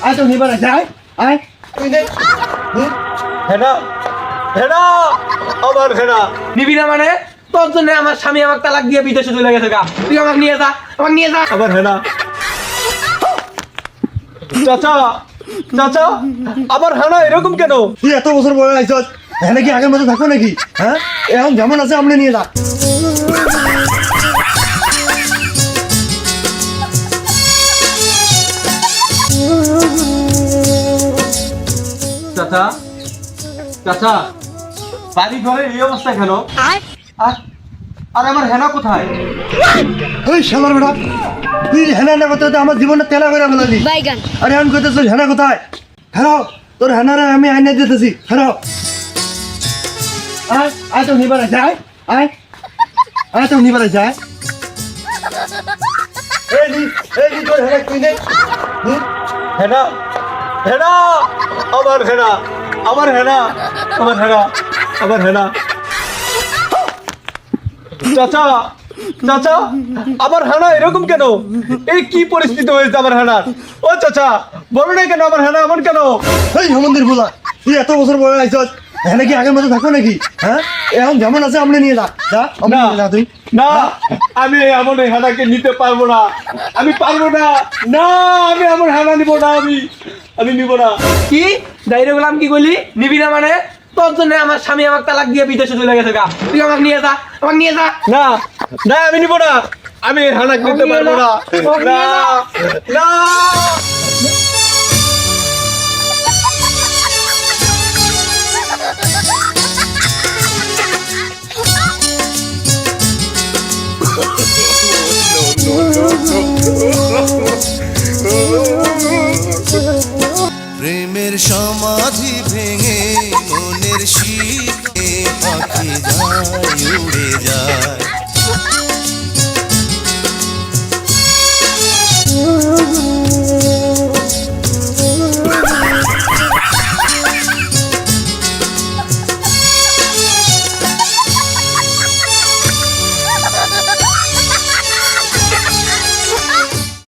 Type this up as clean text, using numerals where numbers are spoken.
আয় তো নিবার আছে আয় আয় তুই নে হেনা হেনা আমার হেনা নিবি না মানে তোর জন্য আমার স্বামী আমাকে তালাক দিয়ে বিদেশে চলে গেছে গা। তুই আমাকে নিয়ে যা, আমাকে নিয়ে যা। আমার হেনা চাচা চাচা আমার হেনা এরকম কেন? তুই এত বছর বড় আইছস হ্যাঁ নাকি আগের মতো থাকো নাকি? হ্যাঁ এখন যেমন আছে আপনি নিয়ে যা। চাচা চাচা বাড়ি ঘরে এই অবস্থা কেন? আর আর আমার হেনা কোথায়? ওই শালার বেটা তুই হেনা না কথা আমার জীবনটা তেলা করে বলালি বাইগান আরে আমি কইতেছ হেনা কোথায়? হ্যালো তোর হেনারে আমি আইনা দিতেছি। হ্যালো আয় আয় তো নিবার আছে আয় আয় আয় তো নিবার আছে আয় এই তোর হেনা তুই নে হেনা হেনা আমার হেনা আমার হেনা আমার হেনা আমার হেনা চাচা চাচা আমার হেনা এরকম কেন? এই কি পরিস্থিতি হয়েছে আমার হেনার? ও চাচা বলো না কেন আমার হেনা এমন কেন? এই সমন্দির বলা তুই এত বছর বড় আইছস হ্যাঁ নাকি আগের মতো থাকো নাকি? হ্যাঁ এখন যেমন আছে আপনি নিয়ে যা যা আপনি না নিয়ে যা তুই না আমি এমন এই হেনাকে নিতে পারবো না, আমি পারবো না। না আমি এমন হেনা নিব না, আমি নিব না। কি দাইরে বললাম কি কইলি? নিবি না মানে তোর জন্য আমার স্বামী আমাকে তালাক দিয়ে বিদেশে চলে গেছে গা। তুই আমাকে নিয়ে যা, আমাকে নিয়ে যা। না না আমি নিব না, আমি এই হেনাকে নিতে পারবো না। না না প্রেমের সমাধি ভেঙে মনের শিখে পাখি যায় উড়ে যায়।